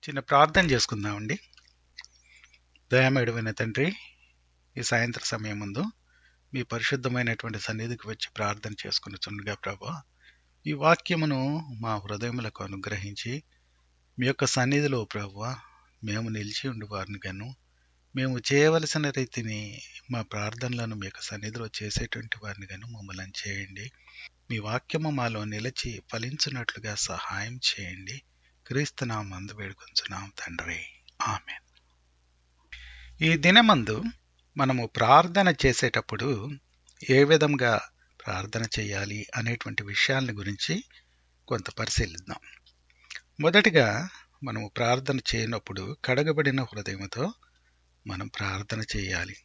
చిన్న ప్రార్థన చేసుకుందామండి. దయామేడమైన తండ్రి, ఈ సాయంత్ర సమయం ముందు మీ పరిశుద్ధమైనటువంటి సన్నిధికి వచ్చి ప్రార్థన చేసుకునిచుండగా ప్రభా, ఈ వాక్యమును మా హృదయములకు అనుగ్రహించి మీ యొక్క సన్నిధిలో ప్రభా మేము నిలిచి ఉండి వారిని గాను, మేము చేయవలసిన రీతిని మా ప్రార్థనలను మీ యొక్క సన్నిధిలో చేసేటువంటి వారిని గాను మమ్మల్ని చేయండి. మీ వాక్యము మాలో నిలిచి ఫలించున్నట్లుగా సహాయం చేయండి. క్రీస్తునామందు వేడుకొంచున్నాం తండ్రి, ఆమేన్. ఈ దినమందు మనము ప్రార్థన చేసేటప్పుడు ఏ విధంగా ప్రార్థన చేయాలి అనేటువంటి విషయాల గురించి కొంత పరిశీలిద్దాం. మొదటిగా మనము ప్రార్థన చేయనప్పుడు కడగబడిన హృదయంతో మనం ప్రార్థన చేయాలి.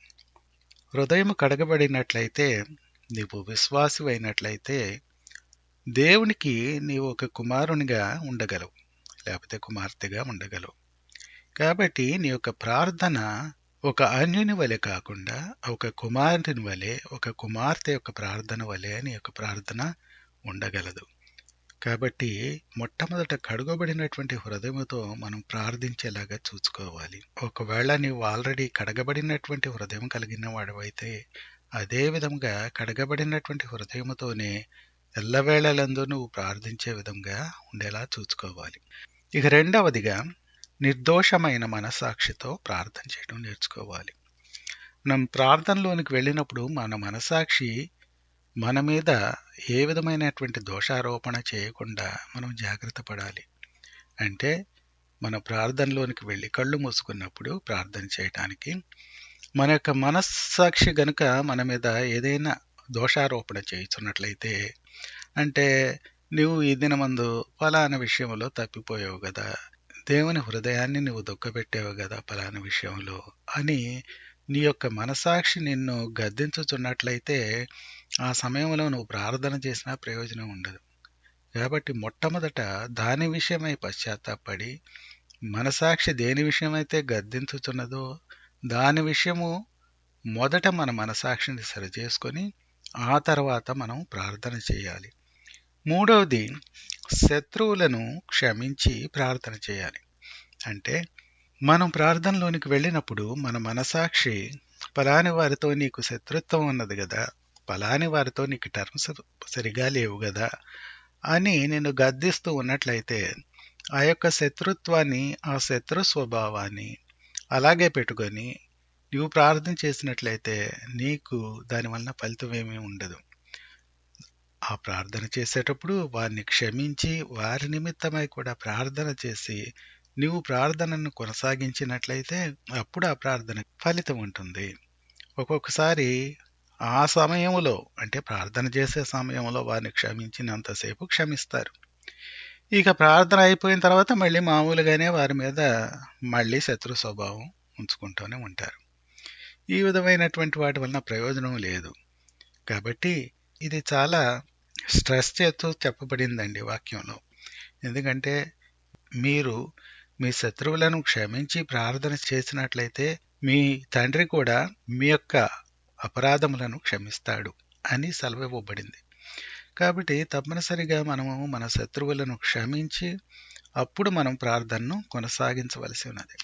హృదయం కడగబడినట్లయితే, నీవు విశ్వాసి అయినట్లయితే దేవునికి నీవు ఒక కుమారునిగా ఉండగలవు, లేకపోతే కుమార్తెగా ఉండగలవు. కాబట్టి నీ యొక్క ప్రార్థన ఒక అన్యుని వలె కాకుండా ఒక కుమారుని వలె, ఒక కుమార్తె యొక్క ప్రార్థన వలె నీ యొక్క ప్రార్థన ఉండగలదు. కాబట్టి మొట్టమొదట కడగబడినటువంటి హృదయంతో మనం ప్రార్థించేలాగా చూసుకోవాలి. ఒకవేళ నీవు ఆల్రెడీ కడగబడినటువంటి హృదయం కలిగిన వాడివైతే అదే విధంగా కడగబడినటువంటి హృదయంతోనే ఎల్లవేళలందు నువ్వు ప్రార్థించే విధంగా ఉండేలా చూసుకోవాలి. ఇక రెండవదిగా నిర్దోషమైన మనసాక్షితో ప్రార్థన చేయడం నేర్చుకోవాలి. మనం ప్రార్థనలోనికి వెళ్ళినప్పుడు మన మనసాక్షి మన మీద ఏ విధమైనటువంటి దోషారోపణ చేయకుండా మనం జాగ్రత్త పడాలి. అంటే మన ప్రార్థనలోనికి వెళ్ళి కళ్ళు మూసుకున్నప్పుడు ప్రార్థన చేయటానికి మన యొక్క మనస్సాక్షి గనుక మన మీద ఏదైనా దోషారోపణ చేయుచున్నట్లయితే, అంటే నువ్వు ఈ దినమందు ఫలానా విషయంలో తప్పిపోయావు కదా, దేవుని హృదయాన్ని నువ్వు దుఃఖపెట్టావు కదా ఫలానా విషయంలో అని నీ యొక్క మనసాక్షి నిన్ను గద్దించుచున్నట్లయితే ఆ సమయంలో నువ్వు ప్రార్థన చేసినా ప్రయోజనం ఉండదు. కాబట్టి మొట్టమొదట దాని విషయమై పశ్చాత్తాపడి, మనసాక్షి దేని విషయమైతే గద్దించుచున్నదో దాని విషయము మొదట మన మనసాక్షిని సరిచేసుకొని ఆ తర్వాత మనం ప్రార్థన చేయాలి. మూడవది, శత్రువులను క్షమించి ప్రార్థన చేయాలి. అంటే మనం ప్రార్థనలోనికి వెళ్ళినప్పుడు మన మనసాక్షి ఫలాని వారితో నీకు శత్రుత్వం ఉన్నది కదా, ఫలాని వారితో నీకు టర్మ్స్ సరిగా లేవు కదా అని నిన్ను గద్దిస్తూ ఉన్నట్లయితే ఆ యొక్క శత్రుత్వాన్ని, ఆ శత్రు స్వభావాన్ని అలాగే పెట్టుకొని నువ్వు ప్రార్థన చేసినట్లయితే నీకు దానివల్ల ఫలితం ఏమీ ఉండదు. ఆ ప్రార్థన చేసేటప్పుడు వారిని క్షమించి వారి నిమిత్తమై కూడా ప్రార్థన చేసి నీవు ప్రార్థనను కొనసాగించినట్లయితే అప్పుడు ఆ ప్రార్థన ఫలితం ఉంటుంది. ఒక్కొక్కసారి ఆ సమయంలో, అంటే ప్రార్థన చేసే సమయంలో వారిని క్షమించినంతసేపు క్షమిస్తారు. ఇక ప్రార్థన అయిపోయిన తర్వాత మళ్ళీ మామూలుగానే వారి మీద మళ్ళీ శత్రు స్వభావం ఉంచుకుంటూనే ఉంటారు. ఈ విధమైనటువంటి వాటి వలన ప్రయోజనం లేదు. కాబట్టి ఇది చాలా స్ట్రెస్ చేస్తూ చెప్పబడిందండి వాక్యంలో. ఎందుకంటే మీరు మీ శత్రువులను క్షమించి ప్రార్థన చేసినట్లయితే మీ తండ్రి కూడా మీ యొక్క అపరాధములను క్షమిస్తాడు అని సెలవివ్వబడింది. కాబట్టి తప్పనిసరిగా మనము మన శత్రువులను క్షమించి అప్పుడు మనం ప్రార్థనను కొనసాగించవలసి ఉన్నది.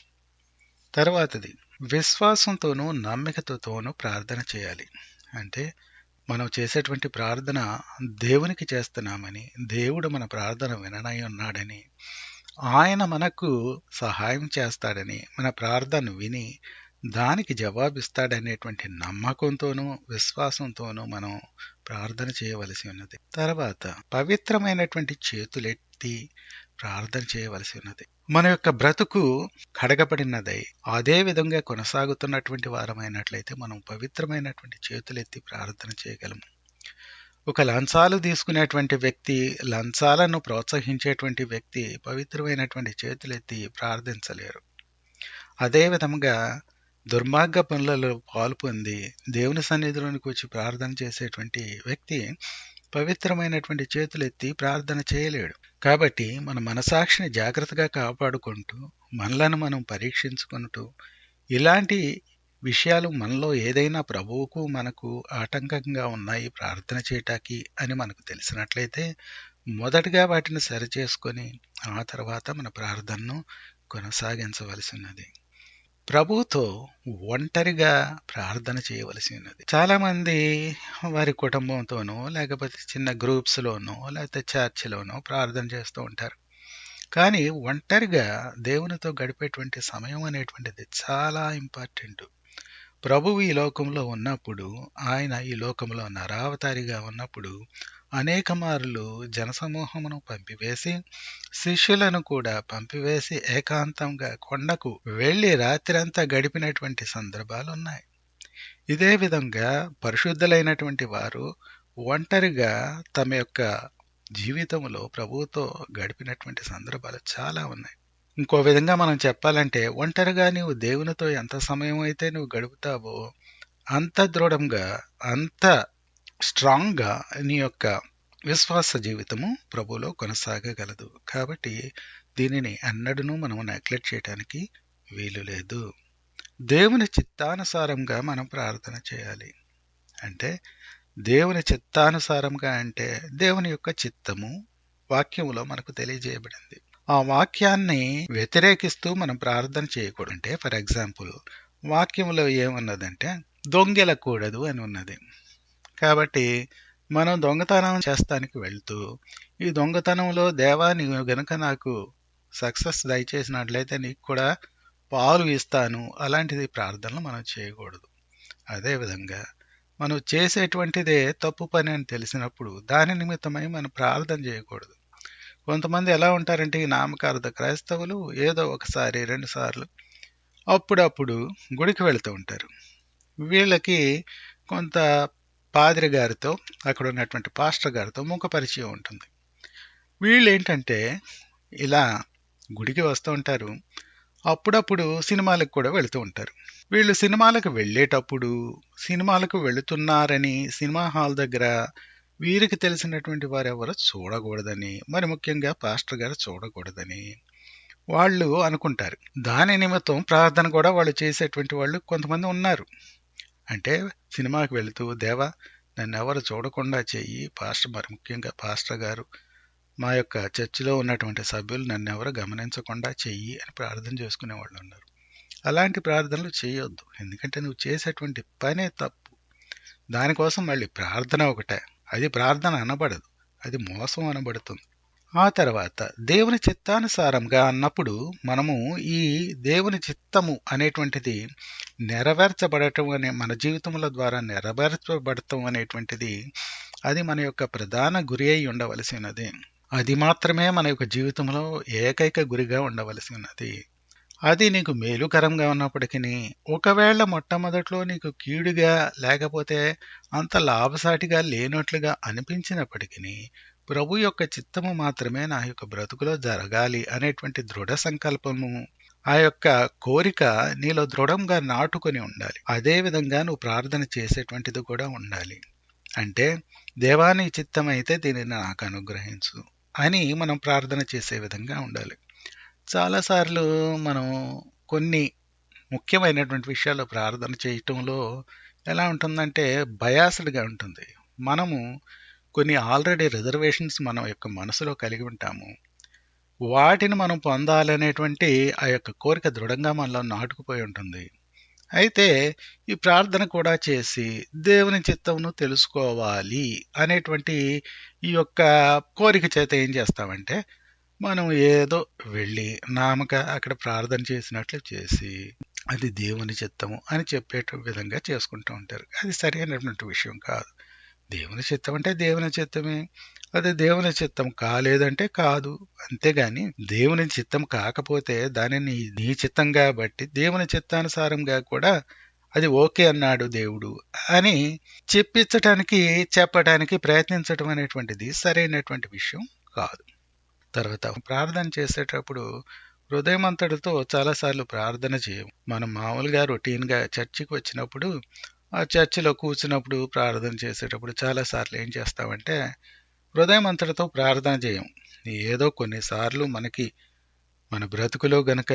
తర్వాతది, విశ్వాసంతోనూ నమ్మికతోనూ ప్రార్థన చేయాలి. అంటే మనం చేసేటువంటి ప్రార్థన దేవునికి చేస్తున్నామని, దేవుడు మన ప్రార్థన విననై ఉన్నాడని, ఆయన మనకు సహాయం చేస్తాడని, మన ప్రార్థన విని దానికి జవాబిస్తాడనేటువంటి నమ్మకంతోనూ విశ్వాసంతోనూ మనం ప్రార్థన చేయవలసి ఉన్నది. తర్వాత పవిత్రమైనటువంటి చేతులెత్తి ప్రార్థన చేయవలసి ఉన్నది. మన యొక్క బ్రతుకు కడగబడినదై అదే విధంగా కొనసాగుతున్నటువంటి వారమైనట్లయితే మనం పవిత్రమైనటువంటి చేతులెత్తి ప్రార్థన చేయగలము. ఒక లంచాలు తీసుకునేటువంటి వ్యక్తి, లంచాలను ప్రోత్సహించేటువంటి వ్యక్తి పవిత్రమైనటువంటి చేతులెత్తి ప్రార్థించలేరు. అదే విధంగా దుర్మార్గ పనులలో పాలు పొంది దేవుని సన్నిధిలోనికి వచ్చి ప్రార్థన చేసేటువంటి వ్యక్తి పవిత్రమైనటువంటి చేతులెత్తి ప్రార్థన చేయలేడు. కాబట్టి మన మనసాక్షిని జాగ్రత్తగా కాపాడుకుంటూ, మనలను మనం పరీక్షించుకుంటూ, ఇలాంటి విషయాలు మనలో ఏదైనా ప్రభువుకు మనకు ఆటంకంగా ఉన్నాయి ప్రార్థన చేయటానికి అని మనకు తెలిసినట్లయితే మొదటగా వాటిని సరిచేసుకొని ఆ తర్వాత మన ప్రార్థనను కొనసాగించవలసి ఉన్నది. ప్రభువుతో ఒంటరిగా ప్రార్థన చేయవలసి ఉన్నది. చాలామంది వారి కుటుంబంతోనో లేకపోతే చిన్న గ్రూప్స్లోనో లేకపోతే చర్చిలోనో ప్రార్థన చేస్తూ ఉంటారు. కానీ ఒంటరిగా దేవునితో గడిపేటువంటి సమయం అనేటువంటిది చాలా ఇంపార్టెంట్. ప్రభువు ఈ లోకంలో ఉన్నప్పుడు, ఆయన ఈ లోకంలో నరావతారిగా ఉన్నప్పుడు అనేక మార్లు జనసమూహమును పంపివేసి, శిష్యులను కూడా పంపివేసి ఏకాంతంగా కొండకు వెళ్లి రాత్రంతా గడిపినటువంటి సందర్భాలున్నాయి. ఇదే విధంగా పరిశుద్ధులైనటువంటి వారు ఒంటరిగా తమ యొక్క జీవితంలో ప్రభువుతో గడిపినటువంటి సందర్భాలు చాలా ఉన్నాయి. ఇంకో విధంగా మనం చెప్పాలంటే, ఒంటరిగా నీవు దేవునితో ఎంత సమయం అయితే నువ్వు గడుపుతావో అంత దృఢంగా, అంత స్ట్రాంగ్గా నీ యొక్క విశ్వాస జీవితము ప్రభువులో కొనసాగగలదు. కాబట్టి దీనిని ఎన్నడూనూ మనం నెగ్లెక్ట్ చేయడానికి వీలు లేదు. దేవుని చిత్తానుసారంగా మనం ప్రార్థన చేయాలి. అంటే దేవుని చిత్తానుసారంగా అంటే దేవుని యొక్క చిత్తము వాక్యములో మనకు తెలియజేయబడింది. ఆ వాక్యాన్ని వ్యతిరేకిస్తూ మనం ప్రార్థన చేయకూడదు. అంటే ఫర్ ఎగ్జాంపుల్, వాక్యంలో ఏమన్నదంటే దొంగిలకూడదు అని ఉన్నది. కాబట్టి మనం దొంగతనం చేస్తానికి వెళ్తూ, ఈ దొంగతనంలో దేవా నీవు గనుక నాకు సక్సెస్ దయచేసినట్లయితే నీకు కూడా పాలు ఇస్తాను, అలాంటిది ప్రార్థనలు మనం చేయకూడదు. అదేవిధంగా మనం చేసేటువంటిదే తప్పు పని అని తెలిసినప్పుడు దాని నిమిత్తమై మనం ప్రార్థన చేయకూడదు. కొంతమంది ఎలా ఉంటారంటే, ఈ నామకార్థ క్రైస్తవులు ఏదో ఒకసారి 2 సార్లు అప్పుడప్పుడు గుడికి వెళుతూ ఉంటారు. వీళ్ళకి కొంత పాదిరి గారితో, అక్కడ ఉన్నటువంటి పాస్టర్ గారితో ముఖ పరిచయం ఉంటుంది. వీళ్ళు ఏంటంటే ఇలా గుడికి వస్తూ ఉంటారు, అప్పుడప్పుడు సినిమాలకు కూడా వెళుతూ ఉంటారు. వీళ్ళు సినిమాలకు వెళ్ళేటప్పుడు సినిమాలకు వెళుతున్నారని సినిమా హాల్ దగ్గర వీరికి తెలిసినటువంటి వారెవరో చూడకూడదని, మరి ముఖ్యంగా పాస్టర్ గారు చూడకూడదని వాళ్ళు అనుకుంటారు. దాని నిమిత్తం ప్రార్థన కూడా వాళ్ళు చేసేటువంటి వాళ్ళు కొంతమంది ఉన్నారు. అంటే సినిమాకి వెళుతూ, దేవా నన్ను ఎవరు చూడకుండా చెయ్యి, మరి ముఖ్యంగా పాస్టర్ గారు, మా యొక్క చర్చిలో ఉన్నటువంటి సభ్యులు నన్ను ఎవరు గమనించకుండా చెయ్యి అని ప్రార్థన చేసుకునే వాళ్ళు ఉన్నారు. అలాంటి ప్రార్థనలు చేయొద్దు. ఎందుకంటే నువ్వు చేసేటువంటి పనే తప్పు. దానికోసం మళ్ళీ ప్రార్థన ఒకటే, అది ప్రార్థన అనబడదు, అది మోసం అనబడుతుంది. ఆ తర్వాత దేవుని చిత్తానుసారంగా అన్నప్పుడు మనము ఈ దేవుని చిత్తము అనేటువంటిది నెరవేర్చబడటం అనే, మన జీవితముల ద్వారా నెరవేర్చబడటం అనేటువంటిది అది మన యొక్క ప్రధాన గురి అయి ఉండవలసినది. అది మాత్రమే మన యొక్క జీవితంలో ఏకైక గురిగా ఉండవలసి ఉన్నది. అది నీకు మేలుకరంగా ఉన్నప్పటికీ, ఒకవేళ మొట్టమొదట్లో నీకు కీడుగా లేకపోతే అంత లాభసాటిగా లేనట్లుగా అనిపించినప్పటికీ, ప్రభు యొక్క చిత్తము మాత్రమే నా యొక్క బ్రతుకులో జరగాలి అనేటువంటి దృఢ సంకల్పము, ఆ యొక్క కోరిక నీలో దృఢంగా నాటుకొని ఉండాలి. అదే విధంగా నువ్వు ప్రార్థన చేసేటువంటిది కూడా ఉండాలి. అంటే దేవా నీ చిత్తం అయితే దీనిని నాకు అనుగ్రహించు అని మనం ప్రార్థన చేసే విధంగా ఉండాలి. చాలాసార్లు మనం కొన్ని ముఖ్యమైనటువంటి విషయాల్లో ప్రార్థన చేయటంలో ఎలా ఉంటుందంటే బయాస్డ్గా ఉంటుంది. మనము కొన్ని ఆల్రెడీ రిజర్వేషన్స్ మన యొక్క మనసులో కలిగి ఉంటాము. వాటిని మనం పొందాలనేటువంటి ఆ యొక్క కోరిక దృఢంగా మనలో నాటుకుపోయి ఉంటుంది. అయితే ఈ ప్రార్థన కూడా చేసి దేవుని చిత్తమును తెలుసుకోవాలి అనేటువంటి ఈ యొక్క కోరిక చేత ఏం చేస్తామంటే, మనం ఏదో వెళ్ళి అక్కడ ప్రార్థన చేసినట్లు చేసి అది దేవుని చిత్తము అని చెప్పేట విధంగా చేసుకుంటూ ఉంటారు. అది సరైనటువంటి విషయం కాదు. దేవుని చిత్తం అంటే దేవుని చిత్తమే, అది దేవుని చిత్తం కాలేదంటే కాదు. అంతేగాని దేవుని చిత్తం కాకపోతే దానిని నీ చిత్తంగా బట్టి దేవుని చిత్తానుసారంగా కూడా అది ఓకే అన్నాడు దేవుడు అని చెప్పటానికి ప్రయత్నించడం అనేటువంటిది సరైనటువంటి విషయం కాదు. తర్వాత ప్రార్థన చేసేటప్పుడు హృదయమంతటితో చాలాసార్లు ప్రార్థన చేయం. మనం మామూలుగా రొటీన్గా చర్చికి వచ్చినప్పుడు, ఆ చర్చిలో కూర్చున్నప్పుడు ప్రార్థన చేసేటప్పుడు చాలాసార్లు ఏం చేస్తామంటే హృదయమంతటితో ప్రార్థన చేయం. ఏదో కొన్నిసార్లు మనకి మన బ్రతుకులో గనక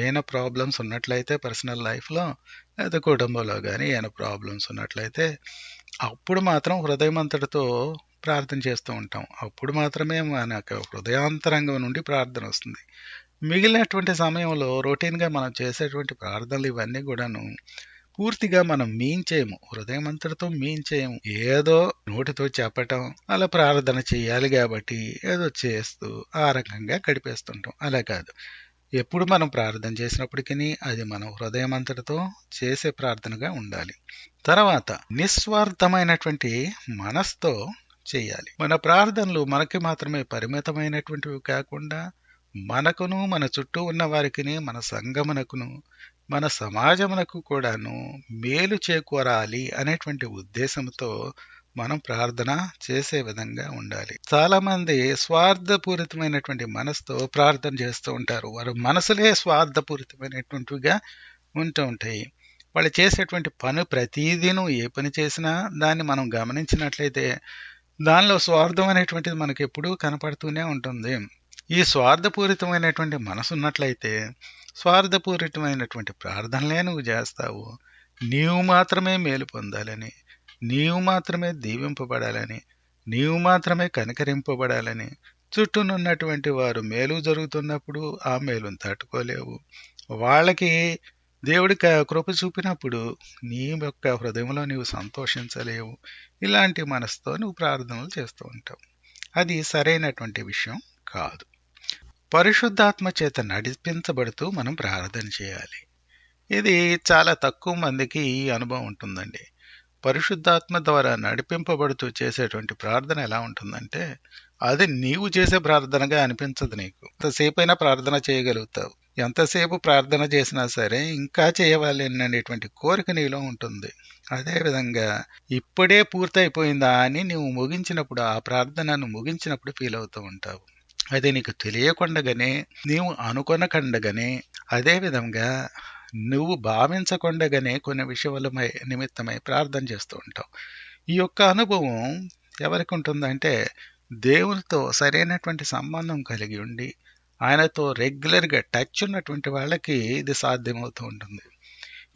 ఏమైనా ప్రాబ్లమ్స్ ఉన్నట్లయితే పర్సనల్ లైఫ్లో లేదా కుటుంబంలో కానీ ఏమైనా ప్రాబ్లమ్స్ ఉన్నట్లయితే అప్పుడు మాత్రం హృదయమంతటితో ప్రార్థన చేస్తూ ఉంటాం. అప్పుడు మాత్రమే మనకు హృదయాంతరంగం నుండి ప్రార్థన వస్తుంది. మిగిలినటువంటి సమయంలో రొటీన్‌గా మనం చేసేటువంటి ప్రార్థనలు ఇవన్నీ గూడాను పూర్తిగా మనం మీన్ చేయము. హృదయం అంతటితో మీన్ చేయము. ఏదో నోటితో చెప్పటం, అలా ప్రార్థన చేయాలి గాబట్టి ఏదో చేస్తూ ఆ రకంగా గడిపేస్తుంటాం. అలా కాదు. ఎప్పుడు మనం ప్రార్థన చేసినప్పటికిని అది మనం హృదయం అంతటితో చేసే ప్రార్థనగా ఉండాలి. తర్వాత నిస్వార్థమైనటువంటి మనసుతో చేయాలి. మన ప్రార్థనలు మనకి మాత్రమే పరిమితమైనటువంటివి కాకుండా మనకును, మన చుట్టూ ఉన్న వారికిని, మన సంఘమునకును, మన సమాజమునకు కూడాను మేలు చేకూరాలి అనేటువంటి ఉద్దేశంతో మనం ప్రార్థన చేసే విధంగా ఉండాలి. చాలా మంది స్వార్థపూరితమైనటువంటి మనసుతో ప్రార్థన చేస్తూ ఉంటారు. వారి మనసులే స్వార్థపూరితమైనటువంటివిగా ఉంటూ ఉంటాయి. వాళ్ళు చేసేటువంటి పని ప్రతిదీను ఏ పని చేసినా దాన్ని మనం గమనించినట్లయితే దానిలో స్వార్థం అనేటువంటిది మనకి ఎప్పుడూ కనపడుతూనే ఉంటుంది. ఈ స్వార్థపూరితమైనటువంటి మనసు ఉన్నట్లయితే స్వార్థపూరితమైనటువంటి ప్రార్థనలే నువ్వు చేస్తావు. నీవు మాత్రమే మేలు పొందాలని, నీవు మాత్రమే దీవింపబడాలని, నీవు మాత్రమే కనికరింపబడాలని, చుట్టూనున్నటువంటి వారు మేలు జరుగుతున్నప్పుడు ఆ మేలును తట్టుకోలేవు. వాళ్ళకి దేవుడి కృప చూపినప్పుడు నీ యొక్క హృదయంలో నీవు సంతోషించలేవు. ఇలాంటి మనసుతో నువ్వు ప్రార్థనలు చేస్తూ ఉంటావు. అది సరైనటువంటి విషయం కాదు. పరిశుద్ధాత్మ చేత నడిపించబడుతూ మనం ప్రార్థన చేయాలి. ఇది చాలా తక్కువ మందికి ఈ అనుభవం ఉంటుందండి. పరిశుద్ధాత్మ ద్వారా నడిపింపబడుతూ చేసేటువంటి ప్రార్థన ఎలా ఉంటుందంటే అది నీవు చేసే ప్రార్థనగా అనిపించదు. నీకు ఎంతసేపైనా ప్రార్థన చేయగలుగుతావు. ఎంతసేపు ప్రార్థన చేసినా సరే ఇంకా చేయవాలి అనేటువంటి కోరిక నీలో ఉంటుంది. అదేవిధంగా ఇప్పుడే పూర్తయిపోయిందా అని నువ్వు ముగించినప్పుడు, ఆ ప్రార్థనను ముగించినప్పుడు ఫీల్ అవుతూ ఉంటావు. అది నీకు తెలియకుండగానే, నీవు అనుకొనకుండగానే, అదేవిధంగా నువ్వు భావించకుండగానే కొన్ని విషయాల నిమిత్తమై ప్రార్థన చేస్తూ ఉంటావు. ఈ యొక్క అనుభవం ఎవరికి ఉంటుందంటే దేవునితో సరైనటువంటి సంబంధం కలిగి ఉండి ఆయనతో రెగ్యులర్గా టచ్ ఉన్నటువంటి వాళ్ళకి ఇది సాధ్యమవుతూ ఉంటుంది.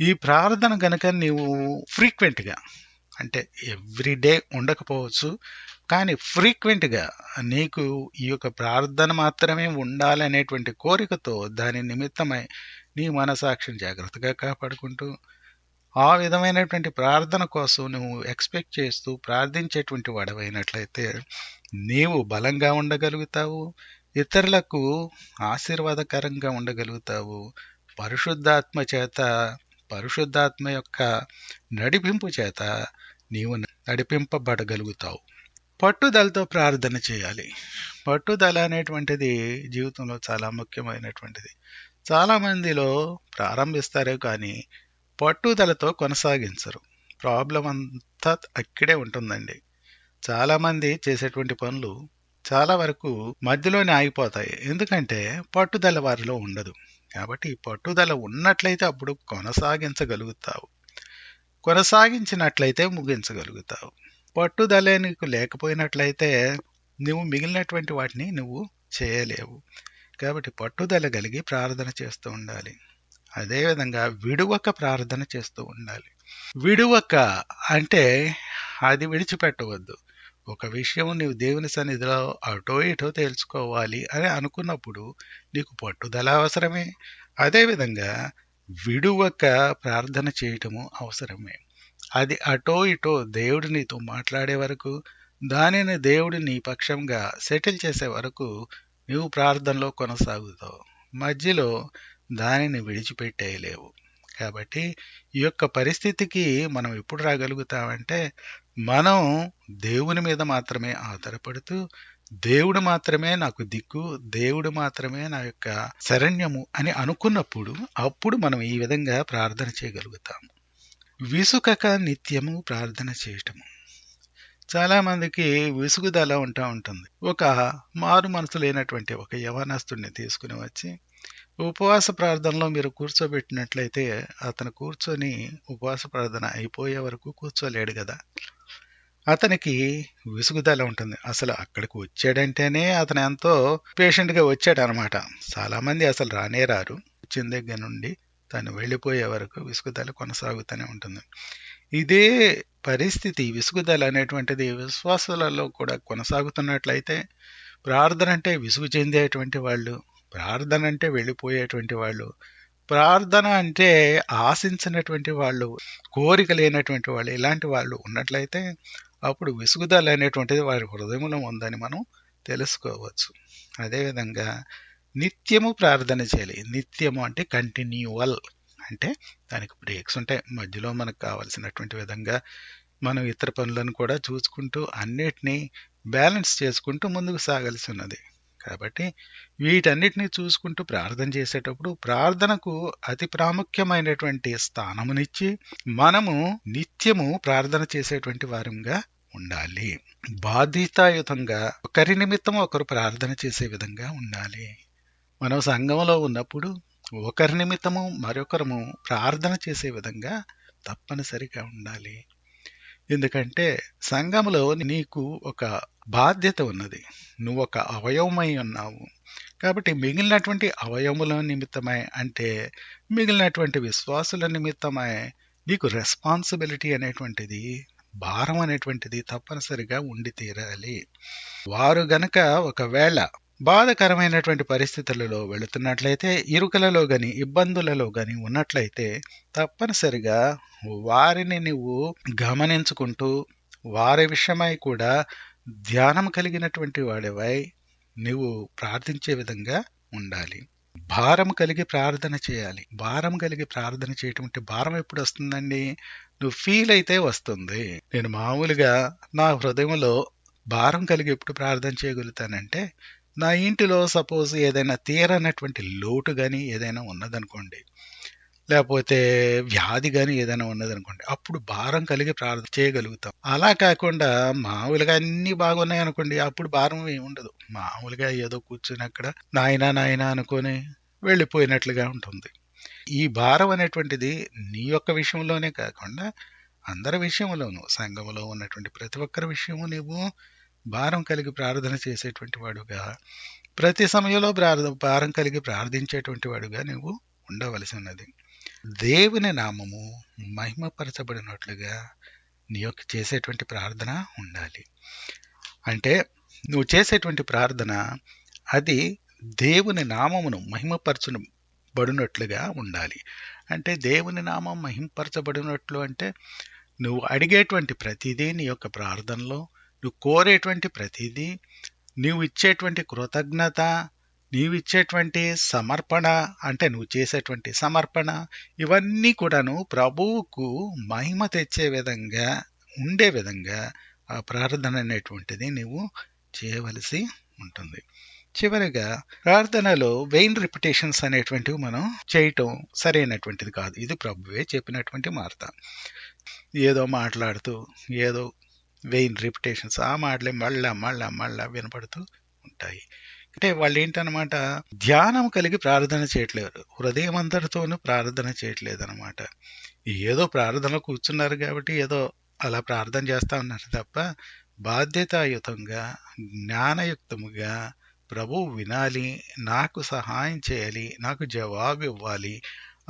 ఈ ప్రార్థన గనక నీవు ఫ్రీక్వెంట్గా, అంటే ఎవ్రీడే ఉండకపోవచ్చు, కానీ ఫ్రీక్వెంట్గా నీకు ఈ యొక్క ప్రార్థన మాత్రమే ఉండాలనేటువంటి కోరికతో దాని నిమిత్తమై నీ మనసాక్షిని జాగ్రత్తగా కాపాడుకుంటూ ఆ విధమైనటువంటి ప్రార్థన కోసం నువ్వు ఎక్స్పెక్ట్ చేస్తూ ప్రార్థించేటువంటి వాడవైనట్లయితే నీవు బలంగా ఉండగలుగుతావు, ఇతరులకు ఆశీర్వాదకరంగా ఉండగలుగుతావు. పరిశుద్ధాత్మ యొక్క నడిపింపు చేత నీవు నడిపింపబడగలుగుతావు. పట్టుదలతో ప్రార్థన చేయాలి. పట్టుదల అనేటువంటిది జీవితంలో చాలా ముఖ్యమైనటువంటిది. చాలా మందిలో ప్రారంభిస్తారు కానీ పట్టుదలతో కొనసాగించరు. ప్రాబ్లం అంతా అక్కడే ఉంటుందండి. చాలామంది చేసేటువంటి పనులు చాలా వరకు మధ్యలోనే ఆగిపోతాయి. ఎందుకంటే పట్టుదల వారిలో ఉండదు. కాబట్టి పట్టుదల ఉన్నట్లయితే అప్పుడు కొనసాగించగలుగుతావు. కొనసాగించినట్లయితే ముగించగలుగుతావు. పట్టుదలే నీకు లేకపోయినట్లయితే నువ్వు మిగిలినటువంటి వాటిని నువ్వు చేయలేవు. కాబట్టి పట్టుదల కలిగి ప్రార్థన చేస్తూ ఉండాలి. అదేవిధంగా విడువక ప్రార్థన చేస్తూ ఉండాలి. విడువక అంటే అది విడిచిపెట్టవద్దు. ఒక విషయం నీవు దేవుని సన్నిధిలో అటో ఇటో తేల్చుకోవాలి అని అనుకున్నప్పుడు నీకు పట్టుదల అవసరమే. అదేవిధంగా విడువక ప్రార్థన చేయటము అవసరమే. అది అటో ఇటో దేవుడు నీతో మాట్లాడే వరకు, దానిని దేవుడు నీ పక్షంగా సెటిల్ చేసే వరకు నీవు ప్రార్థనలో కొనసాగుతావు. మధ్యలో దానిని విడిచిపెట్టేయలేవు. కాబట్టి ఈ యొక్క పరిస్థితికి మనం ఎప్పుడు రాగలుగుతామంటే మనం దేవుని మీద మాత్రమే ఆధారపడుతూ, దేవుడు మాత్రమే నాకు దిక్కు, దేవుడు మాత్రమే నా యొక్క శరణ్యము అని అనుకున్నప్పుడు అప్పుడు మనం ఈ విధంగా ప్రార్థన చేయగలుగుతాము. విసుకక నిత్యము ప్రార్థన చేయటము. చాలా మందికి విసుగుదల ఉంటుంది. ఒక మారు మనసు లేనటువంటి ఒక యవనస్తుడిని తీసుకుని వచ్చి ఉపవాస ప్రార్థనలో మీరు కూర్చోబెట్టినట్లయితే అతను కూర్చొని ఉపవాస ప్రార్థన అయిపోయే వరకు కూర్చోలేడు కదా. అతనికి విసుగుదల ఉంటుంది. అసలు అక్కడికి వచ్చాడంటేనే అతను ఎంతో పేషెంట్గా వచ్చాడు అనమాట. చాలామంది అసలు రానే రారు. వచ్చిన దగ్గర నుండి తను వెళ్ళిపోయే వరకు విసుగుదల కొనసాగుతూనే ఉంటుంది. ఇదే పరిస్థితి, విసుగుదల అనేటువంటిది విశ్వాసాలలో కూడా కొనసాగుతున్నట్లయితే, ప్రార్థన అంటే విసుగు చెందేటువంటి వాళ్ళు, ప్రార్థన అంటే వెళ్ళిపోయేటువంటి వాళ్ళు, ప్రార్థన అంటే ఆశించినటువంటి వాళ్ళు, కోరిక లేనటువంటి వాళ్ళు, ఇలాంటి వాళ్ళు ఉన్నట్లయితే అప్పుడు విసుగుదల అనేటువంటిది వారి హృదయంలో ఉందని మనం తెలుసుకోవచ్చు. అదేవిధంగా నిత్యము ప్రార్థన చేయాలి. నిత్యము అంటే కంటిన్యూవల్, అంటే దానికి బ్రేక్స్ ఉంటాయి. మధ్యలో మనకు కావాల్సినటువంటి విధంగా మనం ఇతర పనులను కూడా చూసుకుంటూ అన్నిటినీ బ్యాలెన్స్ చేసుకుంటూ ముందుకు సాగాల్సి ఉన్నది. కాబట్టి వీటన్నిటిని చూసుకుంటూ ప్రార్థన చేసేటప్పుడు ప్రార్థనకు అతి ప్రాముఖ్యమైనటువంటి స్థానమునిచ్చి మనము నిత్యము ప్రార్థన చేసేటువంటి వారంగా ఉండాలి. బాధ్యతాయుతంగా ఒకరి నిమిత్తం ఒకరు ప్రార్థన చేసే విధంగా ఉండాలి. మనం సంఘంలో ఉన్నప్పుడు ఒకరి నిమిత్తము మరొకరము ప్రార్థన చేసే విధంగా తప్పనిసరిగా ఉండాలి. ఎందుకంటే సంఘంలో నీకు ఒక బాధ్యత ఉన్నది, నువ్వు ఒక అవయవమై ఉన్నావు. కాబట్టి మిగిలినటువంటి అవయవముల నిమిత్తమై, అంటే మిగిలినటువంటి విశ్వాసుల నిమిత్తమై నీకు రెస్పాన్సిబిలిటీ అనేటువంటిది, భారం అనేటువంటిది తప్పనిసరిగా ఉండి తీరాలి. వారు గనక ఒకవేళ బాధకరమైనటువంటి పరిస్థితులలో వెళుతున్నట్లయితే, ఇరుకలలో గాని ఇబ్బందులలో గాని ఉన్నట్లయితే తప్పనిసరిగా వారిని నువ్వు గమనించుకుంటూ వారి విషయమై కూడా ధ్యానం కలిగినటువంటి వాడివై నువ్వు ప్రార్థించే విధంగా ఉండాలి. భారం కలిగి ప్రార్థన చేయాలి. భారం కలిగి ప్రార్థన చేయటం అంటే, భారం ఎప్పుడు వస్తుందండి? నువ్వు ఫీల్ అయితే వస్తుంది. నేను మామూలుగా నా హృదయంలో భారం కలిగి ఎప్పుడు ప్రార్థన చేయగలుగుతానంటే, నా ఇంటిలో సపోజ్ ఏదైనా తీరనటువంటి లోటు కానీ ఏదైనా ఉన్నదనుకోండి, లేకపోతే వ్యాధి కానీ ఏదైనా ఉన్నదనుకోండి, అప్పుడు భారం కలిగి ప్రార్థన చేయగలుగుతాం. అలా కాకుండా మామూలుగా అన్నీ బాగున్నాయి అనుకోండి, అప్పుడు భారం ఏమి ఉండదు. మామూలుగా ఏదో కూర్చుని అక్కడ నాయనా నాయనా అనుకొని వెళ్ళిపోయినట్లుగా ఉంటుంది. ఈ భారం అనేటువంటిది నీ యొక్క విషయంలోనే కాకుండా అందరి విషయంలోనూ, సంఘంలో ఉన్నటువంటి ప్రతి ఒక్కరి విషయము నీవు భారం కలిగి ప్రార్థన చేసేటువంటి వాడుగా, ప్రతి సమయంలో భారం కలిగి ప్రార్థించేటువంటి వాడుగా నువ్వు ఉండవలసి ఉన్నది. దేవుని నామము మహిమపరచబడినట్లుగా నీ యొక్క చేసేటువంటి ప్రార్థన ఉండాలి. అంటే నువ్వు చేసేటువంటి ప్రార్థన అది దేవుని నామమును మహిమపరచబడినట్లుగా ఉండాలి. అంటే దేవుని నామం మహిమపరచబడినట్లు అంటే, నువ్వు అడిగేటువంటి ప్రతిదీ నీ యొక్క ప్రార్థనలో, నువ్వు కోరేటువంటి ప్రతిదీ, నీవు ఇచ్చేటువంటి కృతజ్ఞత, నీవిచ్చేటువంటి సమర్పణ, అంటే నువ్వు చేసేటువంటి సమర్పణ, ఇవన్నీ కూడాను ప్రభువుకు మహిమ తెచ్చే విధంగా ఉండే విధంగా ఆ ప్రార్థన అనేటువంటిది నువ్వు చేయవలసి ఉంటుంది. చివరిగా ప్రార్థనలో వెయిన్ రిపిటేషన్స్ అనేటువంటివి మనం చేయటం సరైనటువంటిది కాదు. ఇది ప్రభువే చెప్పినటువంటి మాట. ఏదో మాట్లాడుతూ ఏదో వెయిన్ రిపిటేషన్స్, ఆ మాటలే మళ్ళా మళ్ళా మళ్ళా వినపడుతూ ఉంటాయి. అంటే వాళ్ళు ఏంటనమాట, ధ్యానం కలిగి ప్రార్థన చేయట్లేరు, హృదయం అంతటితోనూ ప్రార్థన చేయట్లేదు అనమాట. ఏదో ప్రార్థనలో కూర్చున్నారు కాబట్టి ఏదో అలా ప్రార్థన చేస్తా ఉన్నారు తప్ప, బాధ్యతాయుతంగా జ్ఞానయుక్తముగా ప్రభువు వినాలి, నాకు సహాయం చేయాలి, నాకు జవాబు ఇవ్వాలి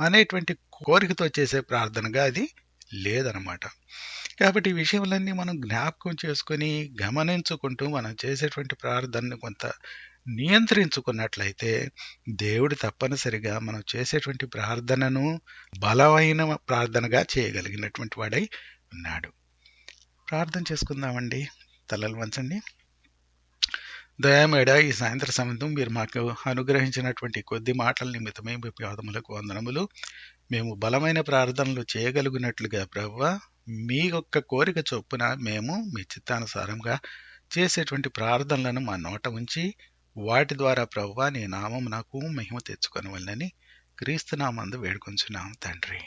అనేటువంటి కోరికతో చేసే ప్రార్థనగా అది లేదనమాట. కాబట్టి ఈ విషయాలన్నీ మనం జ్ఞాపకం చేసుకొని గమనించుకుంటూ మనం చేసేటువంటి ప్రార్థనను కొంత నియంత్రించుకున్నట్లయితే దేవుడు తప్పనిసరిగా మనం చేసేటువంటి ప్రార్థనను బలమైన ప్రార్థనగా చేయగలిగినటువంటి వాడై ఉన్నాడు. ప్రార్థన చేసుకుందామండి. తలలు వంచండి. దయామేడ ఈ సాయంత్ర సమయం మీరు మాకు అనుగ్రహించినటువంటి కొద్ది మాటల నిమిత్తమే మీ పాదములకు వందనములు. మేము బలమైన ప్రార్థనలు చేయగలిగినట్లుగా ప్రభువా, మీ యొక్క కోరిక చొప్పున మేము మీ చిత్తానుసారంగా చేసేటువంటి ప్రార్థనలను మా నోట ఉంచి వాటి ద్వారా ప్రభువా నీ నామం నాకు మహిమ తెచ్చుకొనవలెనని క్రీస్తు నామందు వేడుకొంచున్నాం తండ్రి.